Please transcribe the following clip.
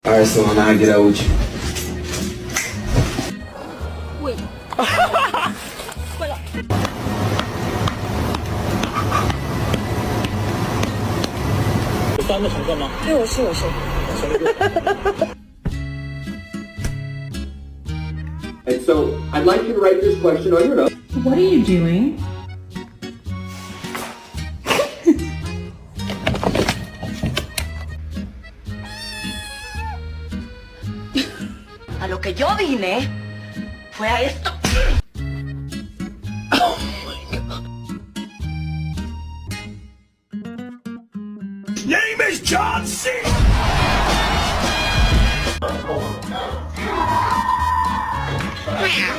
Alright, so now I get out with you. Wait. And so I'd like you to write this question on your note. What are you doing? A lo que yo vine fue a esto. Name is John C.